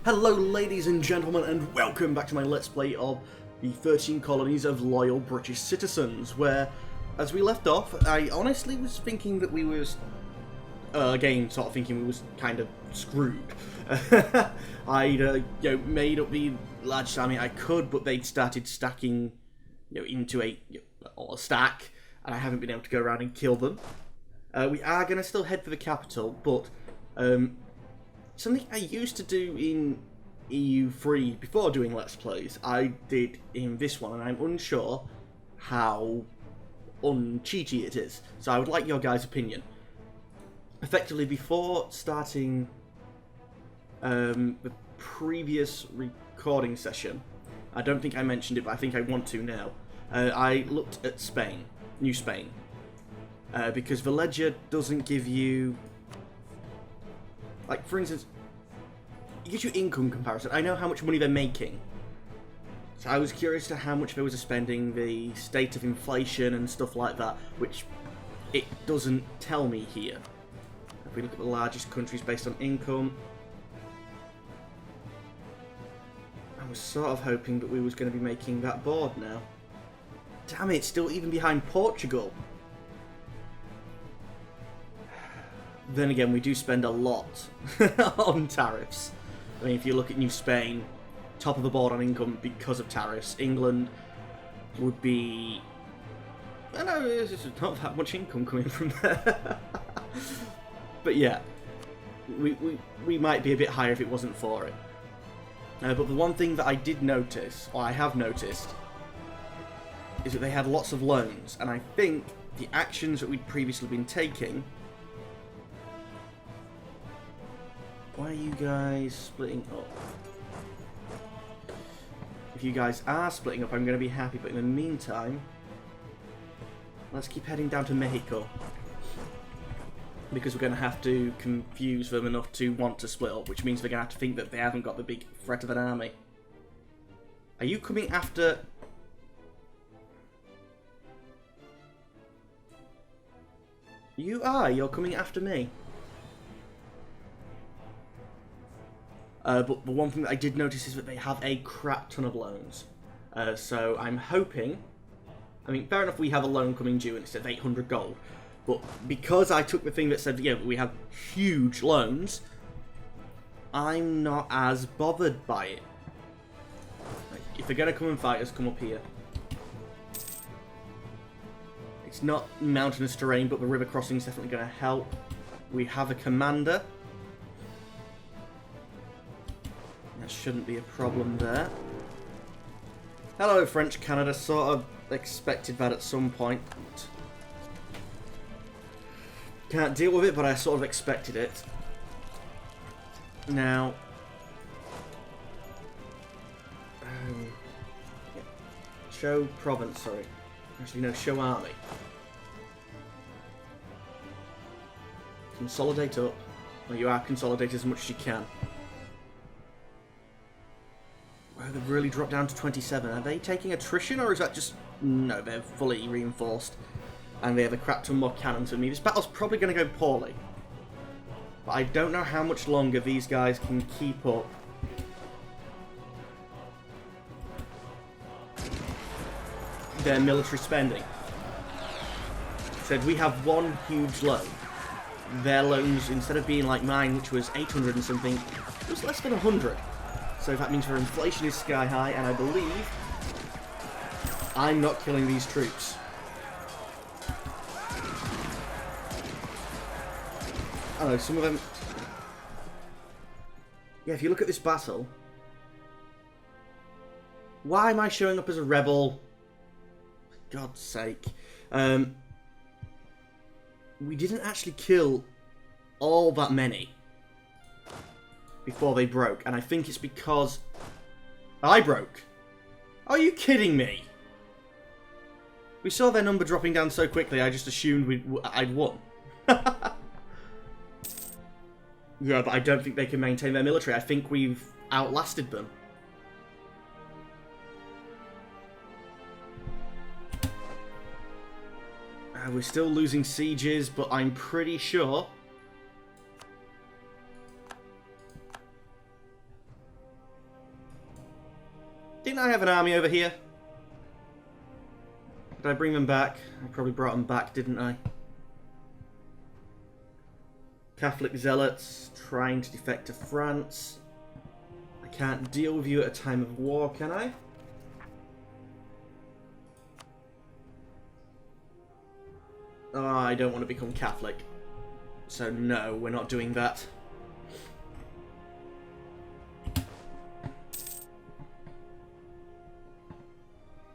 Hello ladies and gentlemen, and welcome back to my Let's Play of the 13 Colonies of Loyal British Citizens, where, as we left off, I honestly was thinking that we was, again, sort of thinking we was kind of screwed. I'd, made up the largest army I could, but they'd started stacking, into a stack, and I haven't been able to go around and kill them. We are going to still head for the capital, but, something I used to do in EU4 before doing Let's Plays, I did in this one, and I'm unsure how uncheaty it is. So I would like your guys' opinion. Effectively, before starting the previous recording session, I don't think I mentioned it, but I think I want to now. I looked at Spain, New Spain, because the ledger doesn't give you... Like, for instance, it gives you income comparison. I know how much money they're making. So I was curious to how much they were spending, the state of inflation and stuff like that, which it doesn't tell me here. If we look at the largest countries based on income, I was sort of hoping that we was going to be making that board now. Damn it, still even behind Portugal. Then again, we do spend a lot on tariffs. I mean, if you look at New Spain, top of the board on income because of tariffs. England would be... I know, there's not that much income coming from there. But yeah, we might be a bit higher if it wasn't for it. But the one thing that I did notice, or I have noticed, is that they had lots of loans. And I think the actions that we'd previously been taking... Why are you guys splitting up? If you guys are splitting up, I'm going to be happy, but in the meantime, let's keep heading down to Mexico. Because we're going to have to confuse them enough to want to split up, which means they're going to have to think that they haven't got the big threat of an army. Are you coming after... You are, you're coming after me. But the one thing that I did notice is that they have a crap ton of loans. So I'm hoping... I mean, fair enough, we have a loan coming due and it says 800 gold. But because I took the thing that said, yeah, we have huge loans, I'm not as bothered by it. Like, if they're going to come and fight us, come up here. It's not mountainous terrain, but the river crossing is definitely going to help. We have a commander. That shouldn't be a problem there. Hello, French Canada. Sort of expected that at some point. Can't deal with it, but I sort of expected it. Now... yeah. Show province, sorry. Actually, no, show army. Consolidate up. Well, you are consolidated as much as you can. Wow, they've really dropped down to 27. Are they taking attrition, or is that just... No, they're fully reinforced. And they have a crap ton more cannons than me. This battle's probably going to go poorly. But I don't know how much longer these guys can keep up. Their military spending. Said we have one huge loan. Their loans, instead of being like mine, which was 800 and something, it was less than 100. So that means their inflation is sky high, and I believe I'm not killing these troops. I don't know, some of them... Yeah, if you look at this battle... Why am I showing up as a rebel? For God's sake. We didn't actually kill all that many before they broke, and I think it's because I broke. Are you kidding me? We saw their number dropping down so quickly, I just assumed I'd won. Yeah, but I don't think they can maintain their military. I think we've outlasted them. We're still losing sieges, but I'm pretty sure Didn't I have an army over here? Did I bring them back? I probably brought them back, didn't I? Catholic zealots trying to defect to France. I can't deal with you at a time of war, can I? Oh, I don't want to become Catholic. So no, we're not doing that.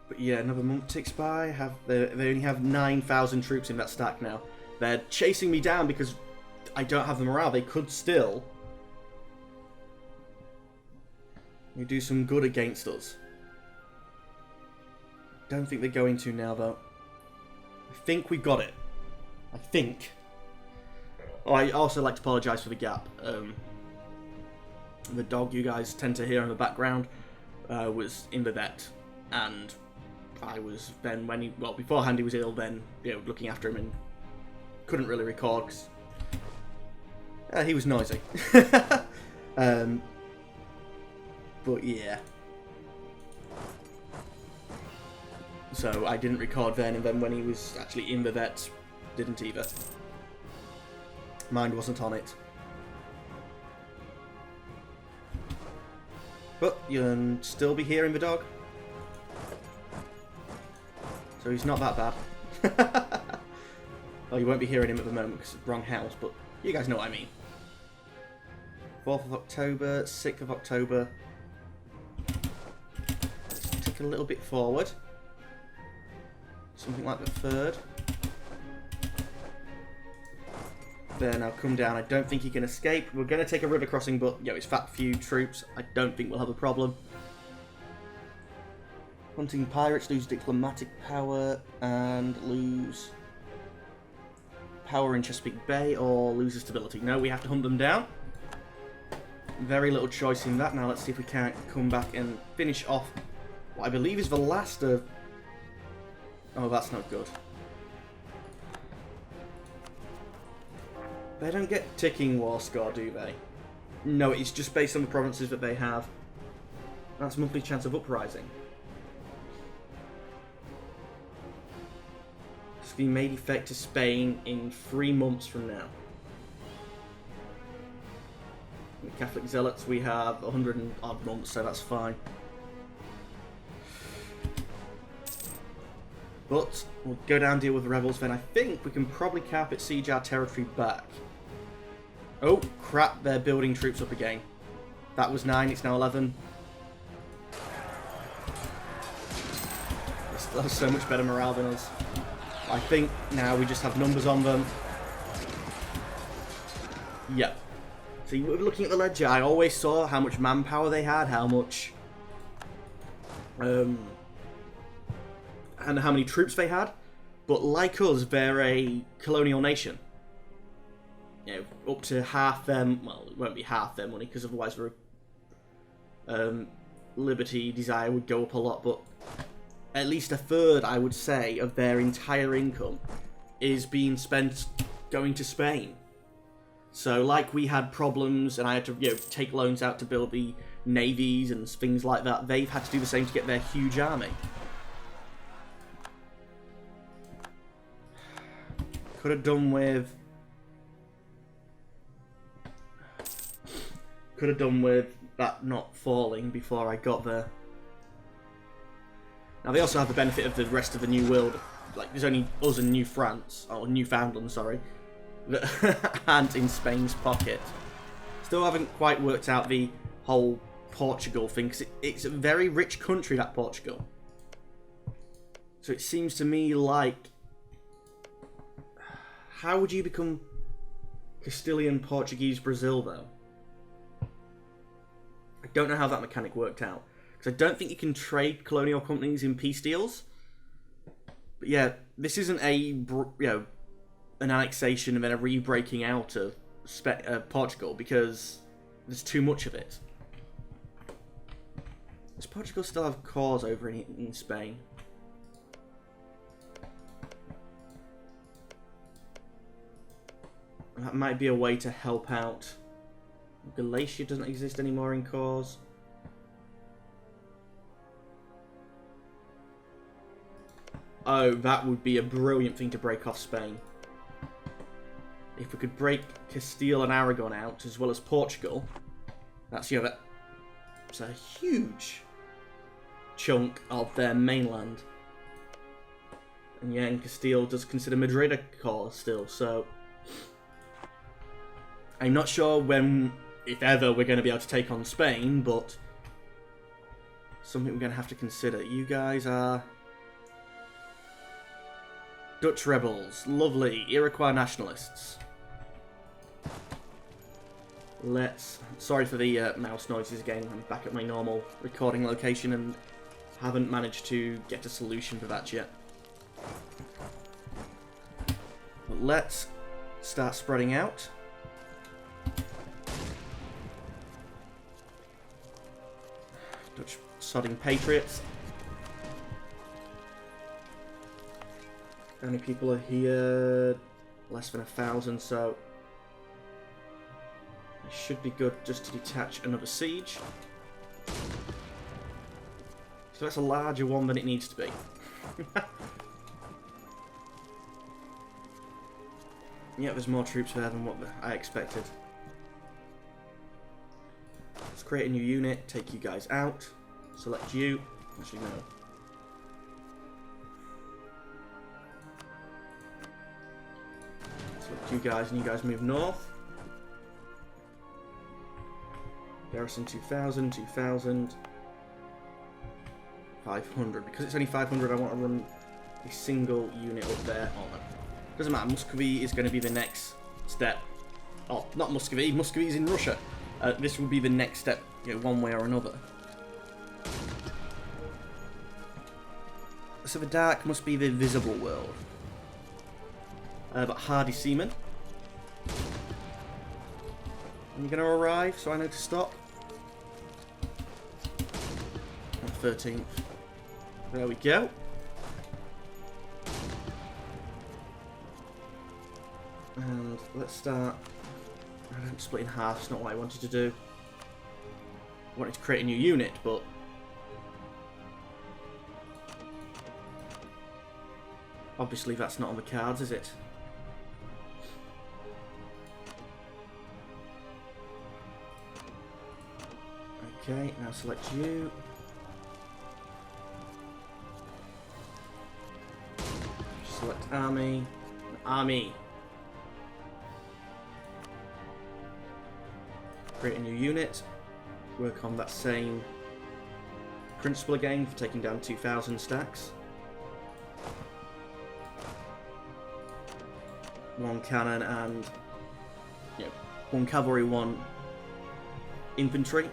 But yeah, another month ticks by. They only have 9,000 troops in that stack now. They're chasing me down because I don't have the morale. They could still do some good against us. Don't think they're going to now, though. I think we got it. I think. Oh, I also like to apologise for the gap. The dog you guys tend to hear in the background was in the vet, and I was then beforehand he was ill. Then looking after him and couldn't really record because he was noisy. But yeah. So I didn't record then, and then when he was actually in the vet, didn't either. Mind wasn't on it. But you'll still be hearing the dog. So he's not that bad. Well, you won't be hearing him at the moment because it's the wrong house, but you guys know what I mean. 4th of October, 6th of October. Let's take a little bit forward. Something like the 3rd. There, now come down. I don't think he can escape. We're going to take a river crossing, but it's fat few troops. I don't think we'll have a problem. Hunting pirates, lose diplomatic power, and lose power in Chesapeake Bay, or lose stability. No, we have to hunt them down. Very little choice in that. Now let's see if we can't come back and finish off what I believe is the last of... Oh, that's not good. They don't get ticking war score, do they? No, it's just based on the provinces that they have. That's monthly chance of uprising. It's been made effect to Spain in 3 months from now. The Catholic zealots, we have 100 and odd months, so that's fine. But we'll go down and deal with the rebels, then I think we can probably carpet siege our territory back. Oh, crap, they're building troops up again. That was 9, it's now 11. They still have so much better morale than us. I think now we just have numbers on them. Yep. See, we're looking at the ledger. I always saw how much manpower they had, how much... and how many troops they had. But like us, they're a colonial nation. Up to half them... Well, it won't be half their money, because otherwise liberty, desire would go up a lot, but at least a third, I would say, of their entire income is being spent going to Spain. So, like we had problems, and I had to take loans out to build the navies and things like that, they've had to do the same to get their huge army. Could have done with that not falling before I got there. Now they also have the benefit of the rest of the New World. Like there's only us and New France, or Newfoundland, sorry, that aren't in Spain's pocket. Still haven't quite worked out the whole Portugal thing, because it's a very rich country, that Portugal. So it seems to me like, how would you become Castilian, Portuguese, Brazil, though? I don't know how that mechanic worked out. Because I don't think you can trade colonial companies in peace deals. But yeah, this isn't an annexation and then a re-breaking out of Portugal, because there's too much of it. Does Portugal still have cores over in Spain? That might be a way to help out. Galatia doesn't exist anymore in cores. Oh, that would be a brilliant thing to break off Spain. If we could break Castile and Aragon out, as well as Portugal, that's, you know, that's a huge chunk of their mainland. And yeah, and Castile does consider Madrid a core still, so I'm not sure when, if ever, we're going to be able to take on Spain, but something we're going to have to consider. You guys are Dutch rebels. Lovely. Iroquois nationalists. Sorry for the mouse noises again. I'm back at my normal recording location and haven't managed to get a solution for that yet. But let's start spreading out. Dutch sodding patriots. How many people are here? Less than 1,000, so it should be good just to detach another siege. So that's a larger one than it needs to be. Yeah, there's more troops there than what I expected. Let's create a new unit, take you guys out, select you. Actually, no. Select you guys, and you guys move north. Garrison 2,000, 2,000. 500. Because it's only 500, I want to run a single unit up there. Oh no. Doesn't matter, Muscovy is going to be the next step. Oh, not Muscovy. Muscovy's in Russia. This will be the next step, you know, one way or another. So the dark must be the visible world. But hardy seamen. Are you going to arrive so I know to stop? 13th. There we go. And let's start. I don't split in half, it's not what I wanted to do. I wanted to create a new unit, but obviously that's not on the cards, is it? Okay, now select you. Select army. Army. Create a new unit. Work on that same principle again for taking down 2,000 stacks. One cannon and, you know, one cavalry, one infantry.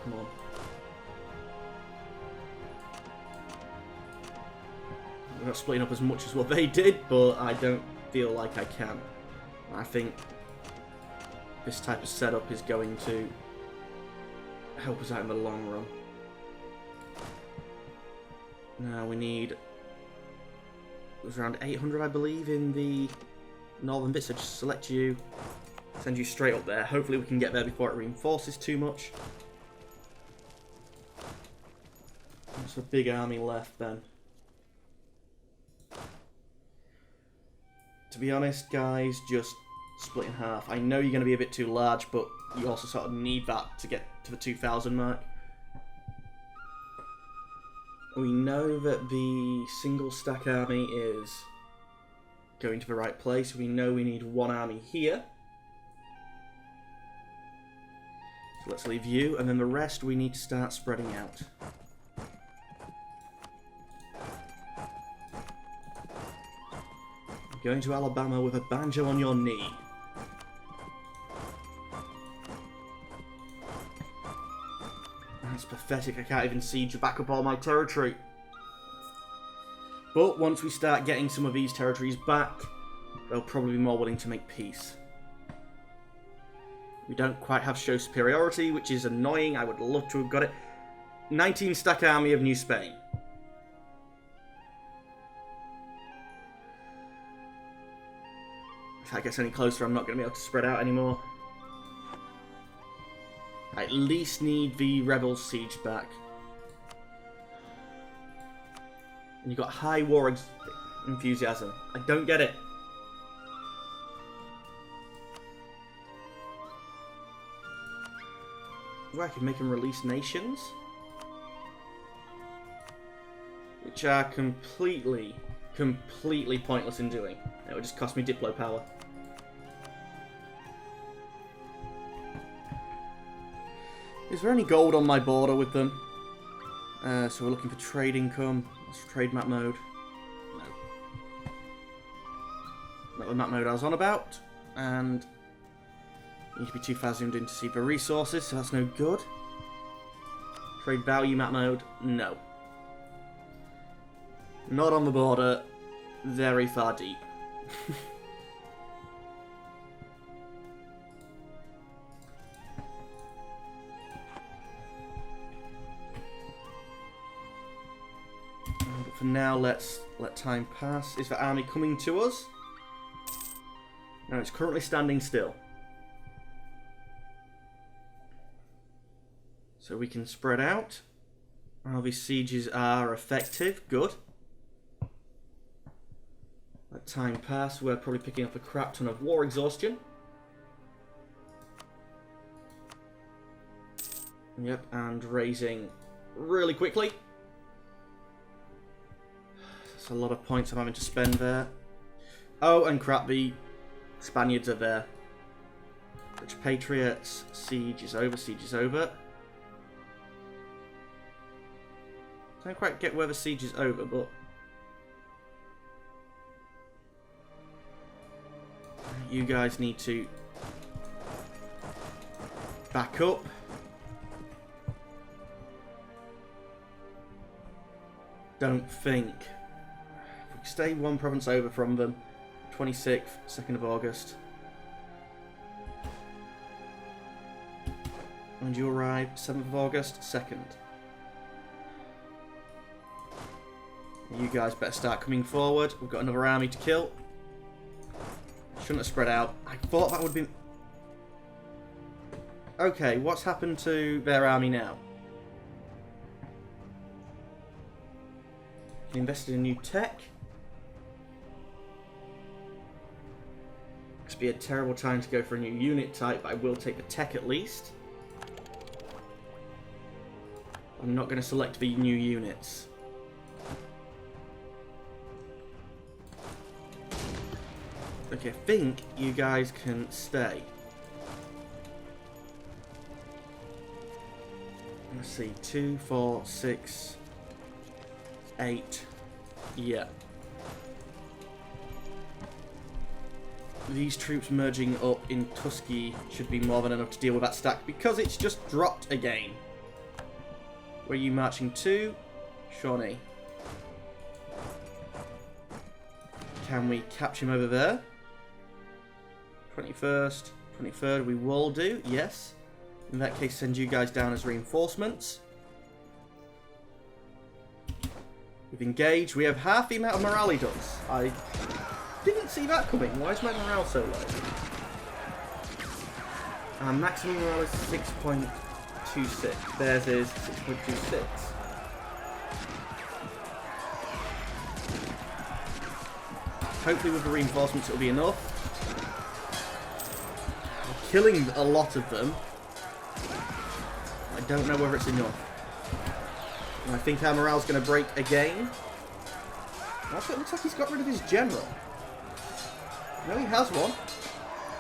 Come on. We're not splitting up as much as what they did, but I don't feel like I can. I think this type of setup is going to help us out in the long run. Now we need, it was around 800 I believe in the northern bit, so just select you, send you straight up there. Hopefully we can get there before it reinforces too much. That's a big army left then. To be honest guys, just split in half. I know you're going to be a bit too large, but you also sort of need that to get to the 2,000 mark. We know that the single stack army is going to the right place. We know we need one army here. So let's leave you, and then the rest we need to start spreading out. Going to Alabama with a banjo on your knee. That's pathetic, I can't even siege back up all my territory. But once we start getting some of these territories back, they'll probably be more willing to make peace. We don't quite have show superiority, which is annoying. I would love to have got it. 19 stack army of New Spain. If that gets any closer, I'm not going to be able to spread out anymore. I at least need the rebel siege back. And you've got high war enthusiasm. I don't get it. Well, I can make them release nations. Which are completely pointless in doing. It would just cost me Diplo power. Is there any gold on my border with them? So we're looking for trade income. Let's trade map mode. No. Not the map mode I was on about. And you need to be too far zoomed in to see the resources, so that's no good. Trade value map mode. No. Not on the border. Very far deep. But for now, let's let time pass. Is the army coming to us? No, it's currently standing still. So we can spread out. All these sieges are effective. Good. Let time pass. We're probably picking up a crap ton of war exhaustion. Yep, and raising really quickly. That's a lot of points I'm having to spend there. Oh, and crap, the Spaniards are there. Rich Patriots. Siege is over, siege is over. Don't quite get where the siege is over, but... you guys need to back up. Don't think. If we stay one province over from them, 26th, 2nd of August. And you arrive 7th of August, 2nd. You guys better start coming forward. We've got another army to kill. Shouldn't have spread out. I thought that would have been... okay, what's happened to their army now? Invested in new tech. Must be a terrible time to go for a new unit type, but I will take the tech at least. I'm not going to select the new units. Okay, I think you guys can stay. Let's see, 2, 4, 6, 8. Yeah. These troops merging up in Tusky should be more than enough to deal with that stack because it's just dropped again. Where are you marching to? Shawnee. Can we capture him over there? 21st, 23rd, we will do, yes. In that case, send you guys down as reinforcements. We've engaged. We have half the amount of morale he does. I didn't see that coming. Why is my morale so low? Our maximum morale is 6.26. Theirs is 6.26. Hopefully with the reinforcements it'll be enough. Killing a lot of them. I don't know whether it's enough. And I think our morale's going to break again. Also, it looks like he's got rid of his general. No, he has one.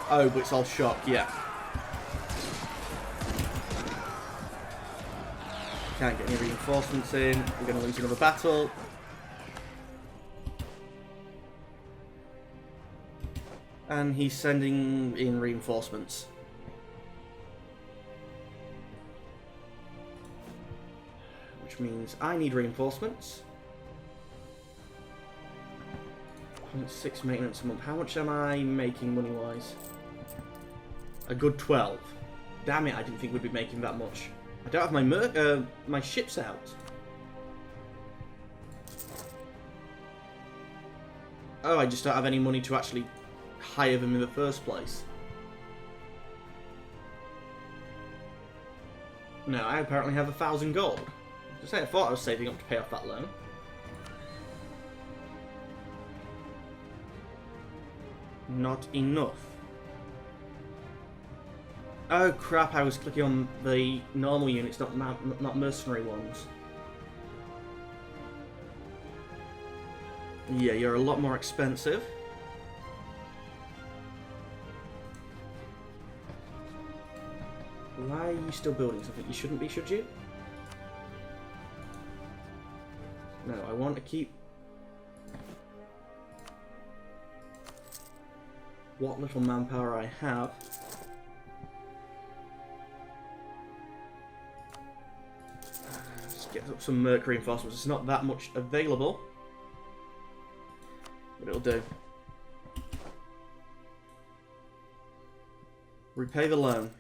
Oh, but it's all shock, yeah. Can't get any reinforcements in. We're going to lose another battle. And he's sending in reinforcements. Which means I need reinforcements. 0.6 maintenance a month. How much am I making money-wise? A good 12. Damn it, I didn't think we'd be making that much. I don't have my my ships out. Oh, I just don't have any money to actually hire them in the first place. No, I apparently have 1,000 gold. I thought I was saving up to pay off that loan. Not enough. Oh crap, I was clicking on the normal units, not mercenary ones. Yeah, you're a lot more expensive. Why are you still building something? You shouldn't be, should you? No, I want to keep... what little manpower I have. Let's get up some mercury reinforcements. It's not that much available, but it'll do. Repay the loan.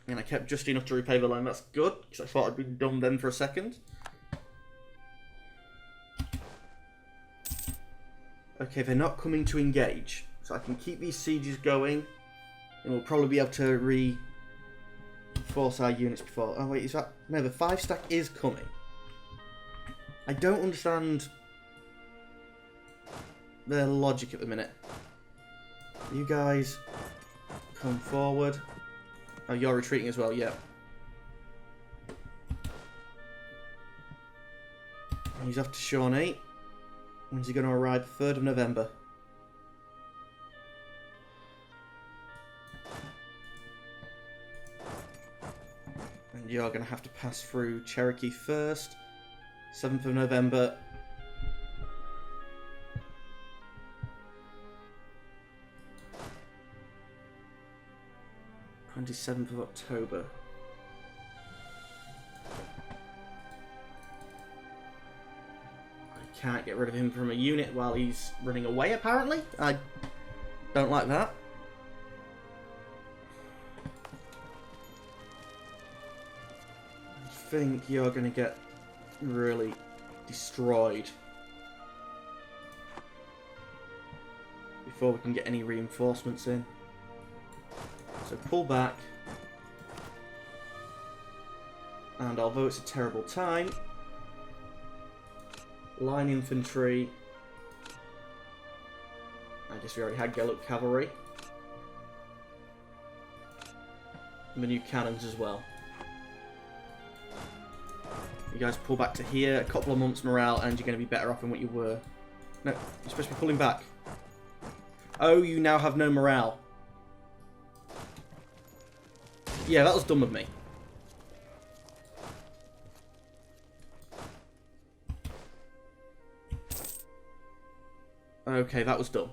And I kept just enough to repay the loan. That's good, because I thought I'd been done then for a second. Okay, they're not coming to engage. So I can keep these sieges going. And we'll probably be able to reinforce our units before... oh wait, is that... no, the 5-stack is coming. I don't understand their logic at the minute. You guys come forward. Oh, you're retreating as well, yeah. He's off to Shawnee. When's he going to arrive? 3rd of November. And you're going to have to pass through Cherokee first. 7th of November. 27th of October. I can't get rid of him from a unit while he's running away, apparently. I don't like that. I think you're going to get really destroyed before we can get any reinforcements in. So pull back, and although it's a terrible time, line infantry, I guess we already had Gallop cavalry, and the new cannons as well. You guys pull back to here, a couple of months morale, and you're going to be better off than what you were. No, you're supposed to be pulling back. Oh, you now have no morale. Yeah, that was dumb of me. Okay, that was dumb.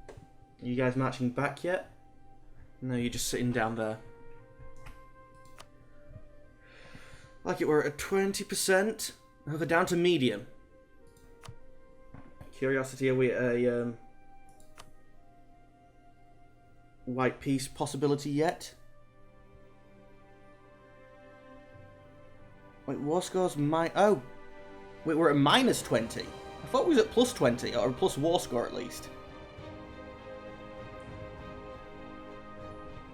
Are you guys marching back yet? No, you're just sitting down there. Like it were at 20%. Oh, they're down to medium. Curiosity, are we at a white peace possibility yet? Wait, war scores oh! Wait, we're at minus 20. I thought we was at plus 20, or a plus war score at least.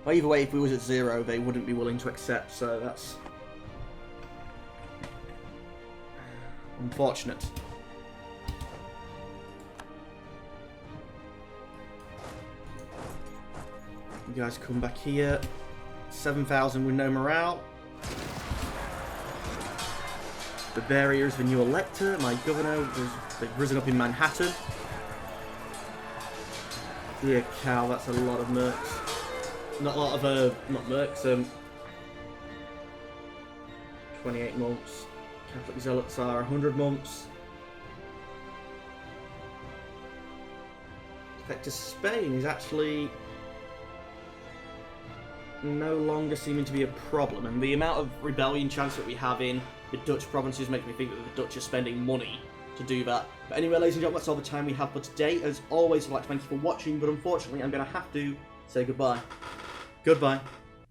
Well, either way, if we was at 0, they wouldn't be willing to accept, so that's unfortunate. You guys come back here. 7,000 with no morale. Bavaria is the new elector. My governor they've risen up in Manhattan. Dear cow, that's a lot of mercs. Not a lot of not mercs. 28 months. Catholic zealots are 100 months. Defect to Spain is actually no longer seeming to be a problem, and the amount of rebellion chance that we have in the Dutch provinces make me think that the Dutch are spending money to do that. But anyway, ladies and gentlemen, that's all the time we have for today. As always, I'd like to thank you for watching, but unfortunately I'm going to have to say goodbye. Goodbye.